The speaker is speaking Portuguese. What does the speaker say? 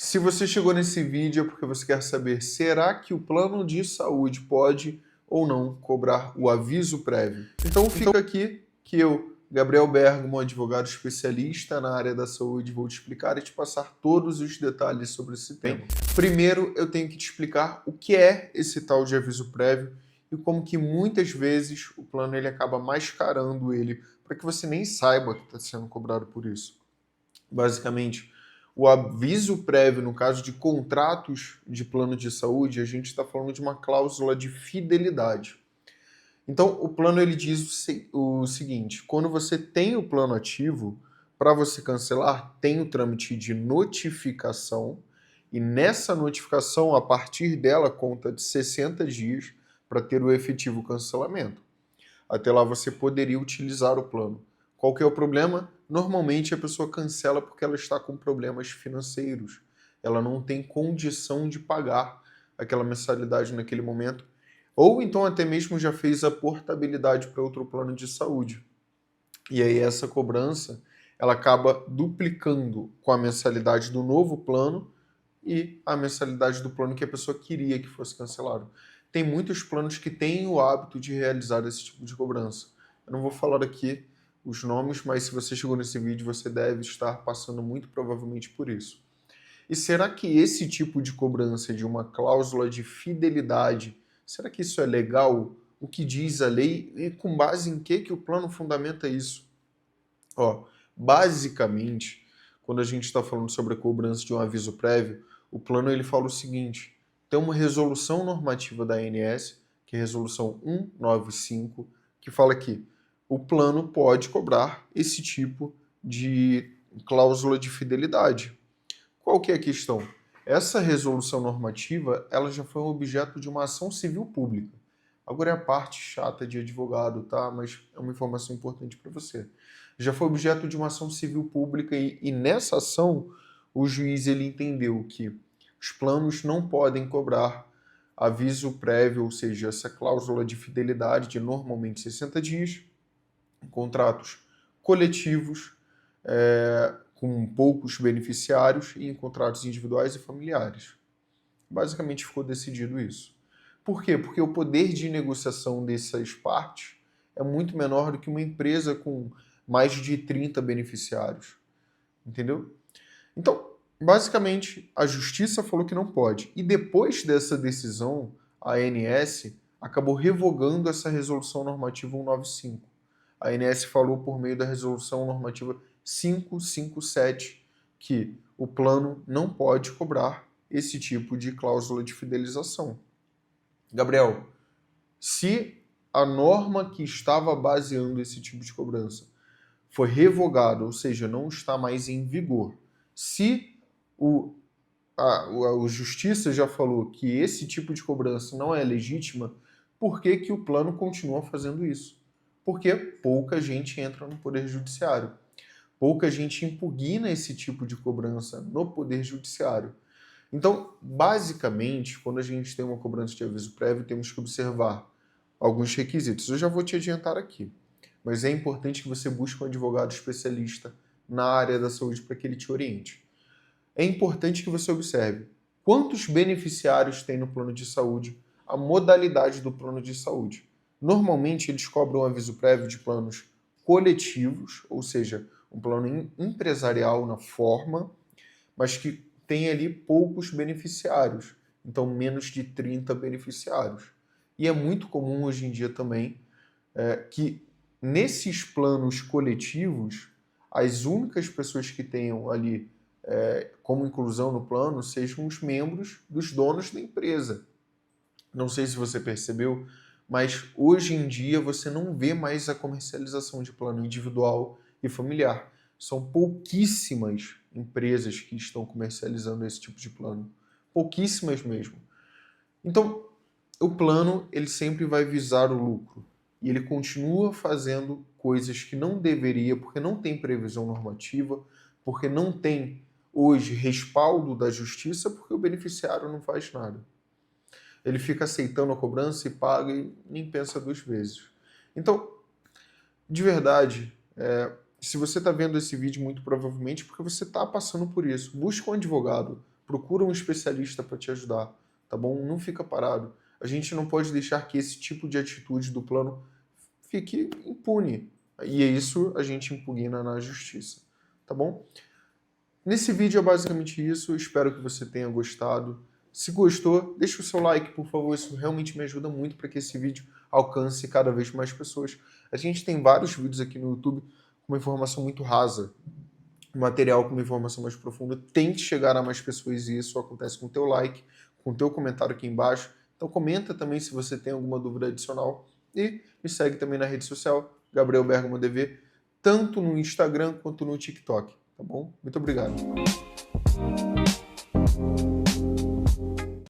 Se você chegou nesse vídeo é porque você quer saber, será que o plano de saúde pode ou não cobrar o aviso prévio? Então fica aqui que eu, Gabriel Bergamo, advogado especialista na área da saúde, vou te explicar e te passar todos os detalhes sobre esse tema. Primeiro, eu tenho que te explicar o que é esse tal de aviso prévio e como que muitas vezes o plano ele acaba mascarando ele para que você nem saiba que está sendo cobrado por isso. Basicamente, o aviso prévio, no caso de contratos de plano de saúde, a gente está falando de uma cláusula de fidelidade. Então, o plano ele diz o seguinte: quando você tem o plano ativo, para você cancelar, tem o trâmite de notificação, e nessa notificação, a partir dela, conta de 60 dias para ter o efetivo cancelamento. Até lá você poderia utilizar o plano. Qual que é o problema? Normalmente a pessoa cancela porque ela está com problemas financeiros. Ela não tem condição de pagar aquela mensalidade naquele momento. Ou então até mesmo já fez a portabilidade para outro plano de saúde. E aí essa cobrança, ela acaba duplicando com a mensalidade do novo plano e a mensalidade do plano que a pessoa queria que fosse cancelado. Tem muitos planos que têm o hábito de realizar esse tipo de cobrança. Eu não vou falar aqui os nomes, mas se você chegou nesse vídeo, você deve estar passando muito provavelmente por isso. E será que esse tipo de cobrança de uma cláusula de fidelidade, será que isso é legal? O que diz a lei e com base em que o plano fundamenta isso? Ó, basicamente, quando a gente está falando sobre a cobrança de um aviso prévio, o plano ele fala o seguinte: tem uma resolução normativa da ANS, que é a resolução 195, que fala que o plano pode cobrar esse tipo de cláusula de fidelidade. Qual que é a questão? Essa resolução normativa, ela já foi um objeto de uma ação civil pública. Agora é a parte chata de advogado, tá? Mas é uma informação importante para você. Já foi objeto de uma ação civil pública e nessa ação o juiz ele entendeu que os planos não podem cobrar aviso prévio, ou seja, essa cláusula de fidelidade de normalmente 60 dias, em contratos coletivos, com poucos beneficiários e em contratos individuais e familiares. Basicamente ficou decidido isso. Por quê? Porque o poder de negociação dessas partes é muito menor do que uma empresa com mais de 30 beneficiários. Entendeu? Então, basicamente, a justiça falou que não pode. E depois dessa decisão, a ANS acabou revogando essa resolução normativa 195. A ANS falou por meio da resolução normativa 557 que o plano não pode cobrar esse tipo de cláusula de fidelização. Gabriel, se a norma que estava baseando esse tipo de cobrança foi revogada, ou seja, não está mais em vigor, se a Justiça já falou que esse tipo de cobrança não é legítima, por que que o plano continua fazendo isso? Porque pouca gente entra no Poder Judiciário. Pouca gente impugna esse tipo de cobrança no Poder Judiciário. Então, basicamente, quando a gente tem uma cobrança de aviso prévio, temos que observar alguns requisitos. Eu já vou te adiantar aqui, mas é importante que você busque um advogado especialista na área da saúde para que ele te oriente. É importante que você observe quantos beneficiários tem no plano de saúde, a modalidade do plano de saúde. Normalmente, eles cobram um aviso prévio de planos coletivos, ou seja, um plano empresarial na forma, mas que tem ali poucos beneficiários, então menos de 30 beneficiários. E é muito comum hoje em dia também que nesses planos coletivos, as únicas pessoas que tenham ali como inclusão no plano sejam os membros dos donos da empresa. Não sei se você percebeu, mas hoje em dia você não vê mais a comercialização de plano individual e familiar. São pouquíssimas empresas que estão comercializando esse tipo de plano. Pouquíssimas mesmo. Então, o plano ele sempre vai visar o lucro. E ele continua fazendo coisas que não deveria, porque não tem previsão normativa, porque não tem hoje respaldo da justiça, porque o beneficiário não faz nada. Ele fica aceitando a cobrança e paga e nem pensa duas vezes. Então, de verdade, se você está vendo esse vídeo, muito provavelmente porque você está passando por isso. Busque um advogado procura um especialista para te ajudar, tá bom? Não fica parado. A gente não pode deixar que esse tipo de atitude do plano fique impune. E é isso a gente impugna na justiça, tá bom? Nesse vídeo é basicamente isso, espero que você tenha gostado. Se gostou, deixa o seu like, por favor, isso realmente me ajuda muito para que esse vídeo alcance cada vez mais pessoas. A gente tem vários vídeos aqui no YouTube com uma informação muito rasa, material com uma informação mais profunda. Tente chegar a mais pessoas e isso acontece com o teu like, com o teu comentário aqui embaixo. Então comenta também se você tem alguma dúvida adicional e me segue também na rede social, Gabriel Bergamo DV, tanto no Instagram quanto no TikTok. Tá bom? Muito obrigado.